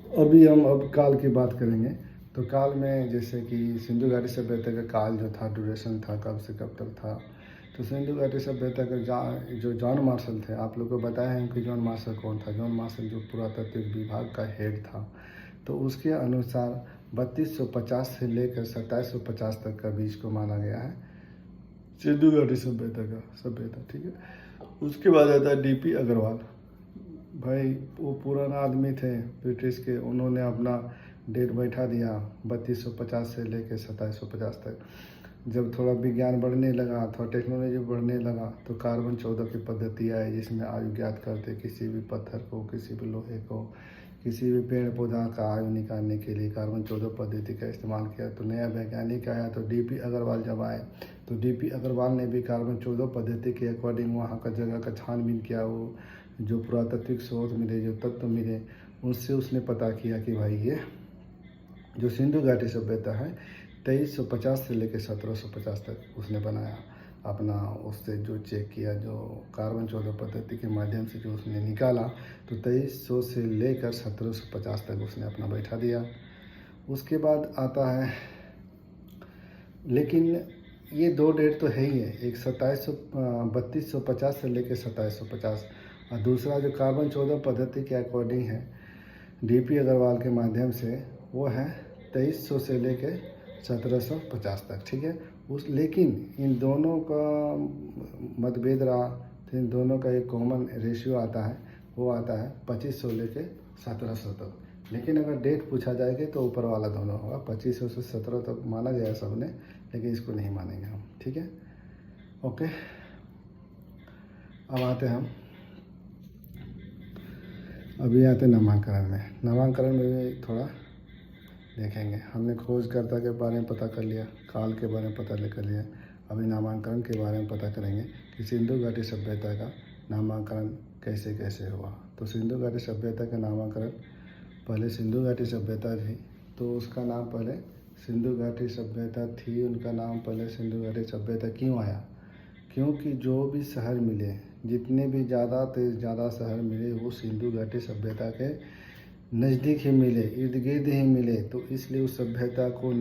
अभी हम अब काल की बात करेंगे। तो काल में जैसे कि सिंधु घाटी सभ्यता का काल जो था, ड्यूरेशन था, कब से कब तक था। तो सिंधु घाटी सभ्यता का जो जॉन मार्शल थे, आप लोग को बताया है कि जॉन मार्शल कौन था। जॉन मार्शल जो पुरातत्व विभाग का हेड था, तो उसके अनुसार 3250 से लेकर 2750 तक का बीच को माना गया है सिंधु घाटी सभ्यता, ठीक है। उसके बाद आता है डीपी अग्रवाल। भाई वो पुराना आदमी थे ब्रिटिश के, उन्होंने अपना डेट बैठा दिया 3250 से लेकर 2750 तक। जब थोड़ा विज्ञान बढ़ने लगा, थोड़ा टेक्नोलॉजी बढ़ने लगा, तो कार्बन 14 की पद्धति आई, जिसमें आयु ज्ञात करते किसी भी पत्थर को, किसी भी लोहे को, किसी भी पेड़ पौधा का आयु निकालने के लिए कार्बन 14 पद्धति का इस्तेमाल किया। तो नया वैज्ञानिक आया, तो डीपी अग्रवाल जब आए, तो डीपी अग्रवाल ने भी कार्बन 14 पद्धति के अकॉर्डिंग वहाँ का जगह का छानबीन किया। वो जो पुरातात्विक स्रोत मिले, जो तत्व मिले, उससे उसने पता किया कि भाई ये जो सिंधु घाटी सभ्यता है 2350 से लेकर 1750 तक उसने बनाया अपना। उससे जो चेक किया, जो कार्बन 14 पद्धति के माध्यम से जो उसने निकाला, तो 2300 से लेकर 1750 तक उसने अपना बैठा दिया। उसके बाद आता है, लेकिन ये दो डेट तो है ही है, एक 3250 से लेकर 2750, और दूसरा जो कार्बन 14 पद्धति के अकॉर्डिंग है डीपी अग्रवाल के माध्यम से, वो है 2300 से लेकर 1750 तक, ठीक है। लेकिन इन दोनों का मतभेद रहा, तो इन दोनों का एक कॉमन रेशियो आता है, वो आता है 2500 लेकर 1700 तक। लेकिन अगर डेट पूछा जाएगा तो ऊपर वाला दोनों होगा, 2500 से 17 तक माना गया सबने, लेकिन इसको नहीं मानेंगे हम, ठीक है। ओके, अब आते हैं हम, अभी आते नामांकन में। नामांकन में भी थोड़ा देखेंगे। हमने खोजकर्ता के बारे में पता कर लिया, काल के बारे में पता कर लिया। अभी नामांकन के बारे में पता करेंगे कि सिंधु घाटी सभ्यता का नामांकन कैसे कैसे हुआ। तो सिंधु घाटी सभ्यता का नामांकन, पहले सिंधु घाटी सभ्यता थी, तो उसका नाम पहले सिंधु घाटी सभ्यता थी। उनका नाम पहले सिंधु घाटी सभ्यता क्यों आया? क्योंकि जो भी शहर मिले, जितने भी ज़्यादा से ज़्यादा शहर मिले, वो सिंधु घाटी सभ्यता के नज़दीक ही मिले, इर्द गिर्द ही मिले। तो इसलिए उस सभ्यता को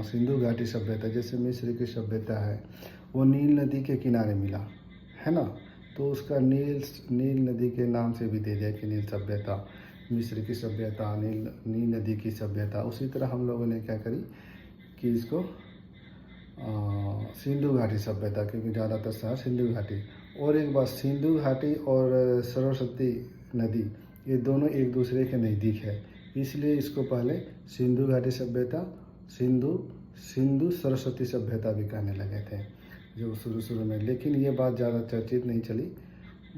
सिंधु घाटी सभ्यता, जैसे मिस्र की सभ्यता है, वो नील नदी के किनारे मिला, है ना। तो उसका नील नदी के नाम से भी दे दिया कि नील सभ्यता, मिस्र की सभ्यता, नील नदी की सभ्यता। उसी तरह हम लोगों ने क्या करी कि इसको सिंधु घाटी सभ्यता, क्योंकि ज़्यादातर शहर सिंधु घाटी। और एक बात, सिंधु घाटी और सरस्वती नदी, ये दोनों एक दूसरे के नज़दीक है, इसलिए इसको पहले सिंधु घाटी सभ्यता, सिंधु सरस्वती सभ्यता भी कहने लगे थे जो शुरू में। लेकिन ये बात ज़्यादा चर्चित नहीं चली,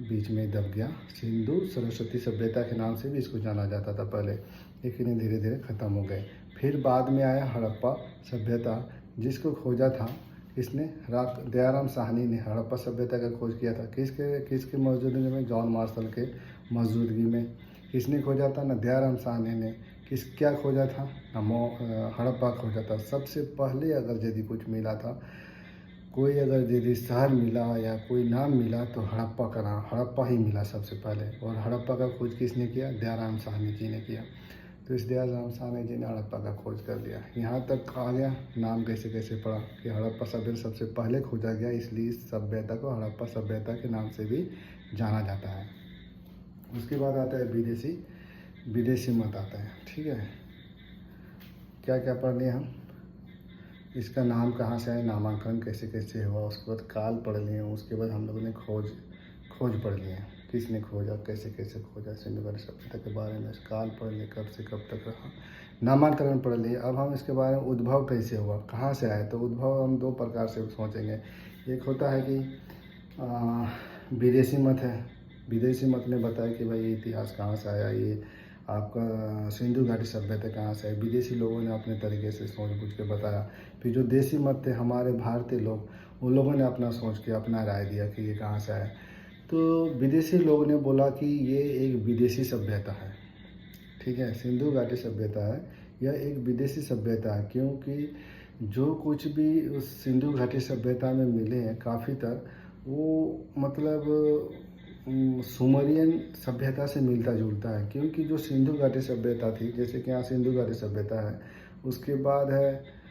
बीच में दब गया। सिंधु सरस्वती सभ्यता के नाम से भी इसको जाना जाता था पहले, लेकिन ये धीरे धीरे ख़त्म हो गए। फिर बाद में आया हड़प्पा सभ्यता, जिसको खोजा था इसने दयाराम साहनी ने। हड़प्पा सभ्यता का खोज किया था किसके मौजूदगी में? जॉन मार्शल के मौजूदगी में। किसने खोजा था? ना दयाराम साहनी ने। क्या खोजा था? ना हड़प्पा खोजा था। सबसे पहले अगर यदि कुछ मिला था, कोई अगर यदि शहर मिला या कोई नाम मिला, तो हड़प्पा का नाम, हड़प्पा ही मिला सबसे पहले। और हड़प्पा का खोज किसने किया? दयाराम साहनी जी ने किया। तो इस दयाराम साहनी जी ने हड़प्पा का खोज कर लिया। यहाँ तक आ गया, नाम कैसे कैसे पड़ा कि हड़प्पा सभ्यता सबसे पहले खोजा गया, इसलिए इस सभ्यता को हड़प्पा सभ्यता के नाम से भी जाना जाता है। उसके बाद आता है विदेशी मत आता है, ठीक है। क्या क्या पढ़ लिए हम? इसका नाम कहाँ से आया, नामांकन कैसे कैसे हुआ, उसके बाद काल पढ़ लिए। उसके बाद हम लोगों ने खोज पढ़ लिए, किसने खोजा, कैसे कैसे खोजा, सिंधु घाटी सभ्यता के बारे में काल पढ़ लिए, कब से कब तक रहा। नामांकन पढ़ लिए। अब हम इसके बारे में उद्भव कैसे हुआ, कहाँ से आया। तो उद्भव हम दो प्रकार से सोचेंगे। एक होता है कि विदेशी मत है। विदेशी मत ने बताया कि भाई ये इतिहास कहाँ से आया, ये आपका सिंधु घाटी सभ्यता कहाँ से है। विदेशी लोगों ने अपने तरीके से सोच बूझ के बताया। फिर जो देसी मत थे, हमारे भारतीय लोग, उन लोगों ने अपना सोच के अपना राय दिया कि ये कहाँ से आया। तो विदेशी लोगों ने बोला कि ये एक विदेशी सभ्यता है, ठीक है। सिंधु घाटी सभ्यता है, यह एक विदेशी सभ्यता है, क्योंकि जो कुछ भी उस सिंधु घाटी सभ्यता में मिले हैं काफ़ी तर, वो मतलब सुमेरियन सभ्यता से मिलता जुलता है, क्योंकि जो सिंधु घाटी सभ्यता थी, जैसे कि यहाँ सिंधु घाटी सभ्यता है, उसके बाद है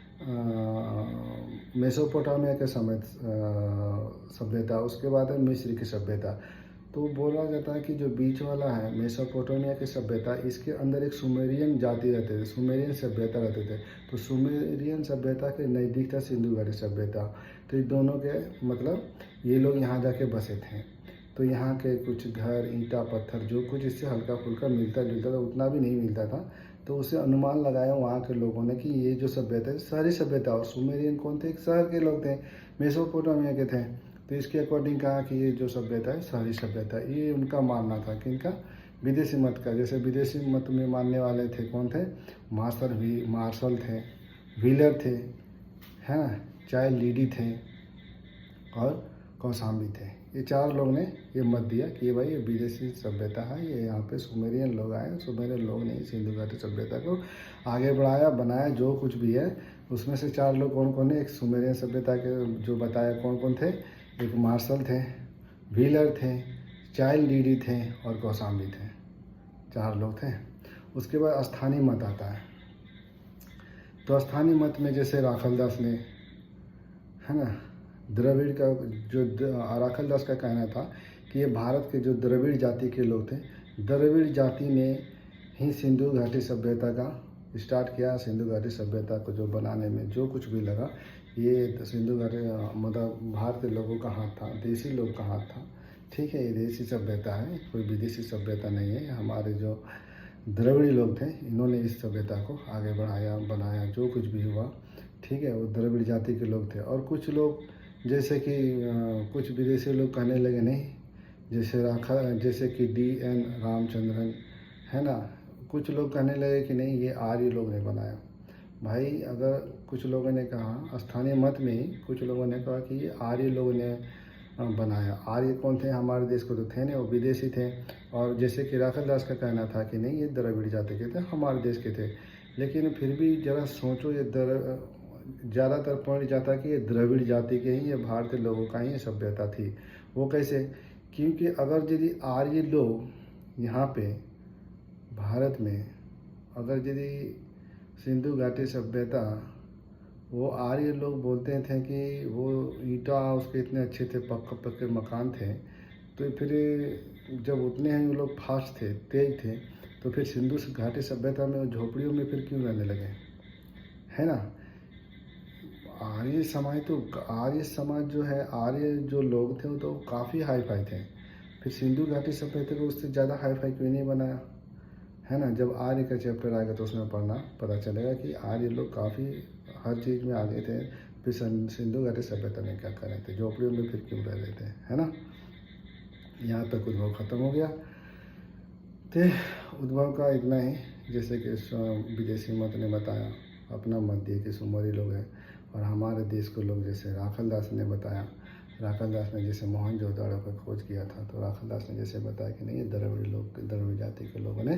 मेसोपोटामिया के समय सभ्यता, उसके बाद है मिस्र की सभ्यता। तो बोला जाता है कि जो बीच वाला है मेसोपोटामिया की सभ्यता, इसके अंदर एक सुमेरियन जाति रहते थे, सुमेरियन सभ्यता रहते थे। तो सुमेरियन सभ्यता के नज़दीक था सिंधु घाटी सभ्यता। तो ये दोनों के मतलब ये लोग यहाँ जाके बसे थे। तो यहाँ के कुछ घर, ईंटा पत्थर, जो कुछ इससे हल्का फुल्का मिलता जुलता था, उतना भी नहीं मिलता था। तो उसे अनुमान लगाया वहाँ के लोगों ने कि ये जो सभ्यता है शहरी सभ्यता, और सुमेरियन कौन थे, एक शहर के लोग थे, मेसोपोटामिया के थे। तो इसके अकॉर्डिंग कहा कि ये जो सभ्यता है शहरी सभ्यता, ये उनका मानना था। किनका? विदेशी मत का। जैसे विदेशी मत में मानने वाले थे कौन थे? मार्शल थे, व्हीलर थे, है ना, चाइल्ड लीडी थे और कौशाम्बी थे। ये 4 लोग ने ये मत दिया कि भाई ये विदेशी सभ्यता है, ये यहाँ पे सुमेरियन लोग आए। सुमेरियन लोग ने सिंधु घाटी सभ्यता को आगे बढ़ाया, बनाया, जो कुछ भी है। उसमें से 4 लोग कौन कौन है? एक सुमेरियन सभ्यता के जो बताया कौन कौन थे, एक मार्शल थे, व्हीलर थे, चाइल्ड लीडी थे और कौशाम्बी थे। 4 लोग थे। उसके बाद स्थानीय मत आता है। तो स्थानीय मत में जैसे राखलदास ने, है ना, द्रविड़ का जो राखलदास का कहना था कि ये भारत के जो द्रविड़ जाति के लोग थे, द्रविड़ जाति ने ही सिंधु घाटी सभ्यता का स्टार्ट किया। सिंधु घाटी सभ्यता को जो बनाने में जो कुछ भी लगा, ये सिंधु घाटी मतलब भारतीय लोगों का हाथ था, देसी लोग का हाथ था। ठीक है, ये देसी सभ्यता है, कोई विदेशी सभ्यता नहीं है। हमारे जो द्रविड़ी लोग थे, इन्होंने इस सभ्यता को आगे बढ़ाया, बनाया, जो कुछ भी हुआ। ठीक है, वो द्रविड़ जाति के लोग थे। और कुछ लोग जैसे कि कुछ विदेशी लोग कहने लगे नहीं, जैसे कि D.N. रामचंद्रन, है ना, कुछ लोग कहने लगे कि नहीं, ये आर्य लोग ने बनाया। भाई, अगर कुछ लोगों ने कहा, स्थानीय मत में ही कुछ लोगों ने कहा कि ये आर्य लोगों ने बनाया। आर्य कौन थे? हमारे देश को तो थे नहीं, वो विदेशी थे। और जैसे कि राखलदास का कहना था कि नहीं, ये द्रविड़ जाति के थे, हमारे देश के थे। लेकिन फिर भी जरा सोचो, ये ज़्यादातर पॉइंट जाता कि ये द्रविड़ जाति के ही, ये भारतीय लोगों का ही ये सभ्यता थी। वो कैसे? क्योंकि अगर यदि आर्य लोग यहाँ पे भारत में, अगर यदि सिंधु घाटी सभ्यता, वो आर्य लोग बोलते थे कि वो ईंटा उसके इतने अच्छे थे, पक्के पक्के मकान थे। तो फिर जब उतने हैं वो लोग फास्ट थे, तेज थे, तो फिर सिंधु घाटी सभ्यता में झोपड़ियों में फिर क्यों रहने लगे, है ना। आर्य समाज जो है, आर्य जो लोग थे वो तो काफ़ी हाई फाई थे। फिर सिंधु घाटी सभ्यता को उससे ज़्यादा हाई फाई क्यों नहीं बनाया, है ना। जब आर्य का चैप्टर आएगा तो उसमें पता चलेगा कि आर्य लोग काफ़ी हर चीज़ में आगे थे। फिर सिंधु घाटी सभ्यता में क्या कर रहे थे, झोपड़ियों में फिर क्यों रह रहे थे, है ना। यहाँ तक उद्भव खत्म हो गया। तो उद्भव का इतना ही, जैसे कि विदेशी मत ने बताया, अपना मत दिए कि सुमेरी लोग हैं। और हमारे देश को लोग, जैसे राखलदास ने बताया, राखलदास ने जैसे मोहनजोदड़ो का खोज किया था, तो राखलदास ने जैसे बताया कि नहीं, ये द्रविड़ जाति के लोगों ने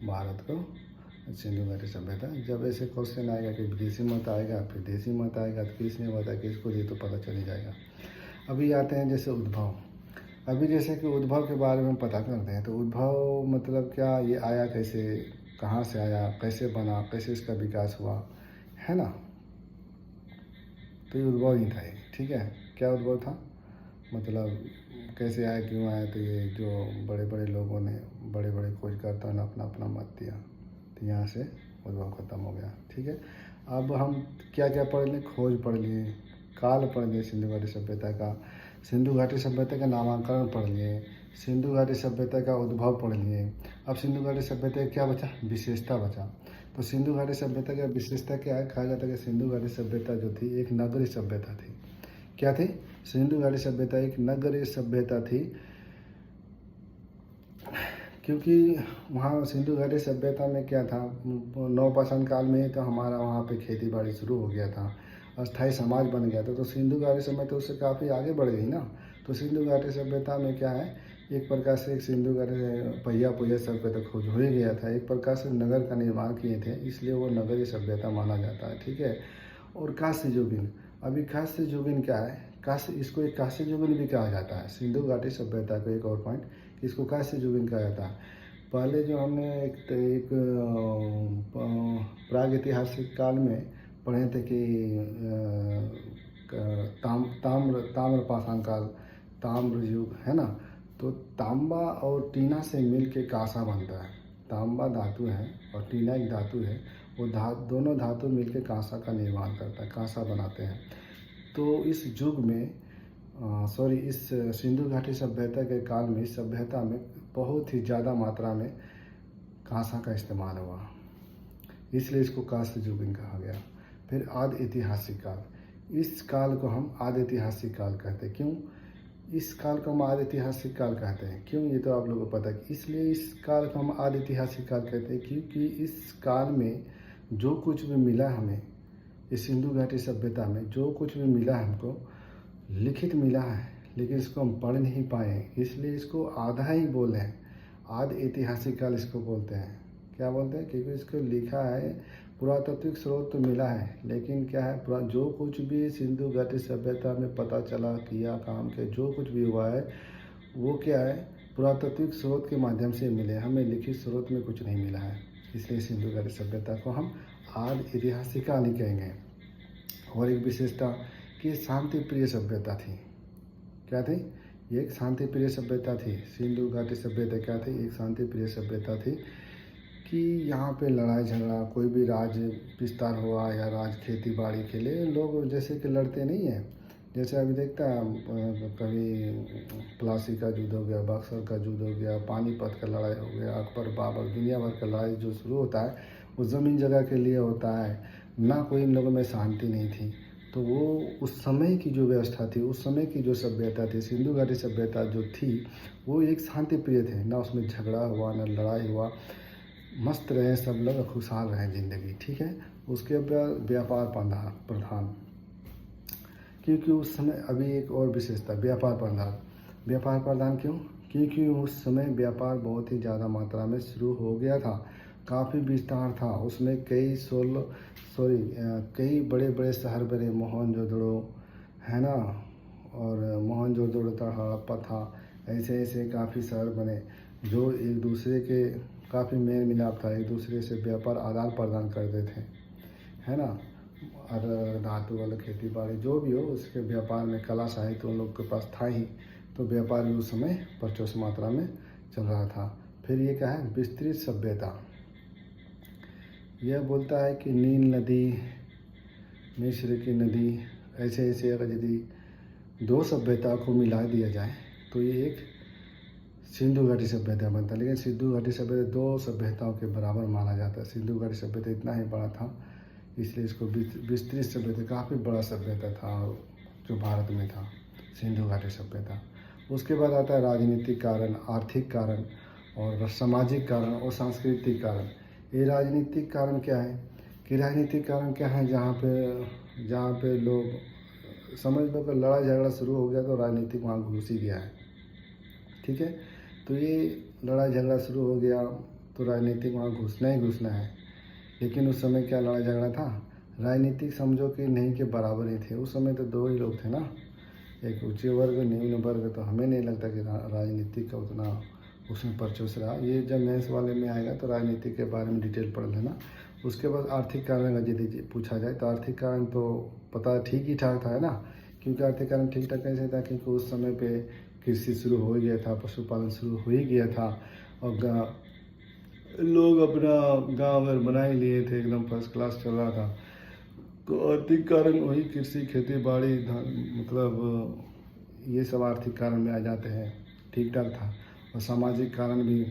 भारत को सिंधु घाटी सभ्यता। जब ऐसे क्वेश्चन आएगा कि विदेशी मत आएगा, फिर देसी मत आएगा, तो किसने बताया, किसको दिए, तो पता चल जाएगा। अभी आते हैं जैसे उद्भव। अभी जैसे कि उद्भव के बारे में पता करते हैं। तो उद्भव मतलब क्या, ये आया कैसे, कहाँ से आया, कैसे बना, कैसे इसका विकास हुआ, है ना। तो ये उद्भव ही था ये। ठीक है, क्या उद्भव था, मतलब कैसे आया, क्यों आया। तो ये जो बड़े बड़े लोगों ने, बड़े बड़े खोजकर्ताओं ने अपना अपना मत दिया, तो यहाँ से उद्भव खत्म हो गया। ठीक है, अब हम क्या क्या पढ़ लें, खोज पढ़ लिए, काल पढ़ लिए सिंधु घाटी सभ्यता का, सिंधु घाटी सभ्यता का नामांकन पढ़ लिए, सिंधु घाटी सभ्यता का उद्भव पढ़ लिए। अब सिंधु घाटी सभ्यता का क्या बचा, विशेषता बचा। तो सिंधु घाटी सभ्यता का विशेषता क्या है, कहा जाता है कि सिंधु घाटी सभ्यता जो थी एक नगरीय सभ्यता थी। क्या थी? सिंधु घाटी सभ्यता एक नगरीय सभ्यता थी, क्योंकि वहाँ सिंधु घाटी सभ्यता में क्या था, नवपाषाण काल में तो हमारा वहाँ पे खेती बाड़ी शुरू हो गया था, अस्थायी समाज बन गया था। तो सिंधु घाटी सभ्यता उससे काफ़ी आगे बढ़ गई ना। तो सिंधु घाटी सभ्यता में क्या है, एक प्रकार से एक सिंधु घाटी पहिया सभ्यता खोज हो ही गया था। एक प्रकार से नगर का निर्माण किए थे, इसलिए वो नगरीय सभ्यता माना जाता है। ठीक है। और कांस्य युगीन, अभी कांस्य युगीन क्या है, इसको एक कांस्य युगीन भी कहा जाता है। सिंधु घाटी सभ्यता को एक और पॉइंट, इसको कांस्य युगीन कहा जाता है। पहले जो हमने एक प्रागैतिहासिक काल में पढ़े थे कि ताम्र पाषाण काल, ताम्र युग है ना। तो तांबा और टीना से मिल के कांसा बनता है। तांबा धातु है और टीना एक धातु है, वो दोनों धातु मिलकर कांसा का निर्माण करता है, कांसा बनाते हैं। तो इस युग में इस सिंधु घाटी सभ्यता के काल में, इस सभ्यता में बहुत ही ज़्यादा मात्रा में कांसा का इस्तेमाल हुआ, इसलिए इसको कांस्य युगीन कहा गया। फिर आदि ऐतिहासिक काल, इस काल को हम आदि ऐतिहासिक काल कहते हैं। क्यों इस काल को हम आदि ऐतिहासिक काल कहते हैं? क्यों, ये तो आप लोगों को पता है। इसलिए इस काल को हम आदि ऐतिहासिक काल कहते हैं क्योंकि इस काल में जो कुछ भी मिला हमें, इस सिंधु घाटी सभ्यता में जो कुछ भी मिला हमको, लिखित मिला है, लेकिन इसको हम पढ़ नहीं पाए, इसलिए इसको आधा ही बोले हैं। आदि ऐतिहासिक काल इसको बोलते हैं। क्या बोलते हैं? क्योंकि इसको लिखा है, पुरातात्विक स्रोत तो मिला है, लेकिन क्या है, जो कुछ भी सिंधु घाटी सभ्यता में पता चला, किया, काम के जो कुछ भी हुआ है, वो क्या है, पुरातात्विक स्रोत के माध्यम से मिले, हमें लिखित स्रोत में कुछ नहीं मिला है। इसलिए सिंधु घाटी सभ्यता को हम आदि ऐतिहासिक काल ही कहेंगे। और एक विशेषता कि शांति प्रिय सभ्यता थी। क्या थी? ये एक शांति प्रिय सभ्यता थी। सिंधु घाटी सभ्यता क्या थी? एक शांति प्रिय सभ्यता थी कि यहाँ पे लड़ाई झगड़ा, कोई भी राज विस्तार हुआ या राज खेती बाड़ी के लिए लोग जैसे कि लड़ते नहीं हैं। जैसे अभी देखता है, कभी प्लासी का युद्ध हो गया, बक्सर का युद्ध हो गया, पानीपत का लड़ाई हो गया, अकबर बाबर, दुनिया भर का लड़ाई जो शुरू होता है वो ज़मीन जगह के लिए होता है ना। कोई इन लोगों में शांति नहीं थी। तो वो उस समय की जो व्यवस्था थी, उस समय की जो सभ्यता थी, सिंधु घाटी सभ्यता जो थी, वो एक शांति प्रिय थे। ना उसमें झगड़ा हुआ, ना लड़ाई हुआ, मस्त रहे सब लोग, खुशहाल रहे ज़िंदगी। ठीक है। उसके बाद व्यापार प्रधान, क्योंकि उस समय, अभी एक और विशेषता, व्यापार प्रधान क्यों? क्योंकि उस समय व्यापार बहुत ही ज़्यादा मात्रा में शुरू हो गया था, काफ़ी विस्तार था उसमें। कई बड़े बड़े शहर बने, मोहनजोदड़ो है ना, और मोहनजोदड़ो था, हड़प्पा था, ऐसे ऐसे काफ़ी शहर बने जो एक दूसरे के काफ़ी मेल मिलाप था, एक दूसरे से व्यापार आदान प्रदान करते थे, है ना। और धातु वाला खेती बाड़ी जो भी हो, उसके व्यापार में कला साहित्य उन लोग के पास था ही, तो व्यापार भी उस समय प्रचुर मात्रा में चल रहा था। फिर ये क्या है? विस्तृत सभ्यता। यह बोलता है कि नील नदी, मिस्र की नदी, ऐसे ऐसे अगर यदि दो सभ्यता को मिला दिया जाए तो ये एक सिंधु घाटी सभ्यता बनता है। लेकिन सिंधु घाटी सभ्यता दो सभ्यताओं के बराबर माना जाता है। सिंधु घाटी सभ्यता इतना ही बड़ा था, इसलिए इसको विस्तृत सभ्यता, काफ़ी बड़ा सभ्यता था जो भारत में था, सिंधु घाटी सभ्यता। उसके बाद आता है राजनीतिक कारण, आर्थिक कारण और सामाजिक कारण और सांस्कृतिक कारण। ये राजनीतिक कारण क्या है कि राजनीतिक कारण क्या है, जहाँ पे लोग समझ लो कि लड़ाई झगड़ा शुरू हो गया तो राजनीतिक वहाँ घुस ही गया है। ठीक है। तो ये लड़ाई झगड़ा शुरू हो गया तो राजनीतिक वहाँ घुसना ही घुसना है। लेकिन उस समय क्या लड़ाई झगड़ा था? राजनीतिक समझो कि नहीं के बराबर ही थे। उस समय तो दो ही लोग थे ना, एक उच्च वर्ग, निम्न वर्ग। तो हमें नहीं लगता कि राजनीतिक का उतना उसमें परचोस रहा। ये जब मेंस वाले में आएगा तो राजनीति के बारे में डिटेल पढ़ लेना। उसके बाद आर्थिक कारण अगर यदि पूछा जाए तो आर्थिक कारण तो पता ठीक ही ठाक था, है ना। क्योंकि आर्थिक कारण ठीक ठाक कैसे था? क्योंकि उस समय पे कृषि शुरू हो गया था, पशुपालन शुरू हो ही गया था, और लोग अपना गाँव घर बना ही लिए थे, एकदम फर्स्ट क्लास चल रहा था। तो आर्थिक कारण वही कृषि, खेती बाड़ी, मतलब ये सब आर्थिक कारण में आ जाते हैं, ठीक ठाक था। और सामाजिक कारण भी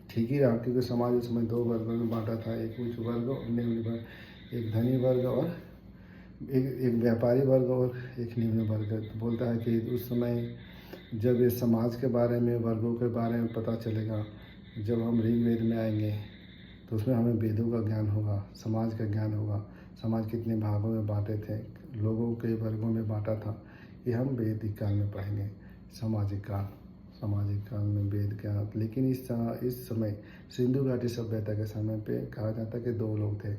ठीक ही रहा, क्योंकि समाज उसमें दो वर्गों में बांटा था, एक उच्च वर्ग और निम्न वर्ग, एक धनी वर्ग और एक व्यापारी वर्ग और एक निम्न वर्ग। बोलता है कि उस समय जब ये समाज के बारे में, वर्गों के बारे में पता चलेगा, जब हम ऋग्वेद में आएंगे तो उसमें हमें वेदों का ज्ञान होगा, समाज का ज्ञान होगा, समाज कितने भागों में बांटे थे, लोगों के वर्गों में बांटा था, ये हम वैदिक काल में पढ़ेंगे। सामाजिक काल में वेद ज्ञान। लेकिन इस समय सिंधु घाटी सभ्यता के समय पे कहा जाता है कि दो लोग थे,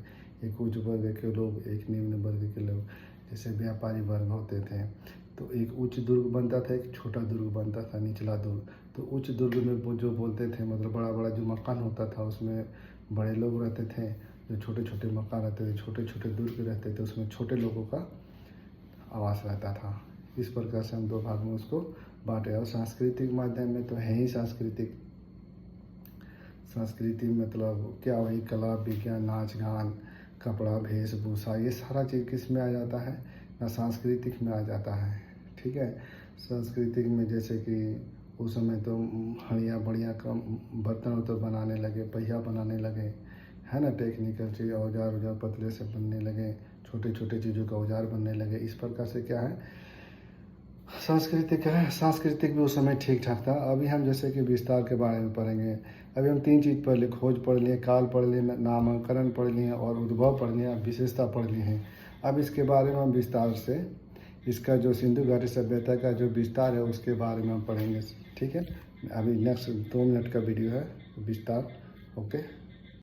एक उच्च वर्ग के लोग, एक निम्न वर्ग के लोग। जैसे व्यापारी वर्ग होते थे, तो एक उच्च दुर्ग बनता था, एक छोटा दुर्ग बनता था, निचला दुर्ग। तो उच्च दुर्ग में वो जो बोलते थे, मतलब बड़ा बड़ा जो मकान होता था उसमें बड़े लोग रहते थे, जो छोटे छोटे मकान रहते थे, छोटे छोटे दुर्ग रहते थे, उसमें छोटे लोगों का आवास रहता था। इस प्रकार से हम दो भाग में उसको बांटे। और सांस्कृतिक माध्यम में तो है ही संस्कृति मतलब क्या, वही कला विज्ञान, नाच गान, कपड़ा वेशभूषा, ये सारा चीज़ किस में आ जाता है ना, सांस्कृतिक में आ जाता है। ठीक है, सांस्कृतिक में जैसे कि उस समय तो हड़िया बढ़िया कम बर्तन वर्तन बनाने लगे, पहिया बनाने लगे, है ना, टेक्निकल चीज़, औजार पतले से बनने लगे, छोटे छोटे चीज़ों का औजार बनने लगे। इस प्रकार से क्या है, सांस्कृतिक भी उस समय ठीक ठाक था। अभी हम जैसे कि विस्तार के बारे में पढ़ेंगे। अभी हम 3 चीज़ पढ़ लिए, खोज पढ़ लिए, काल पढ़ लिए, नामकरण पढ़ लिए और उद्भव पढ़ लिए, विशेषता पढ़ लिए हैं। अब इसके बारे में हम विस्तार से, इसका जो सिंधु घाटी सभ्यता का जो विस्तार है उसके बारे में हम पढ़ेंगे। ठीक है, अभी नेक्स्ट 2 मिनट का वीडियो है विस्तार। ओके।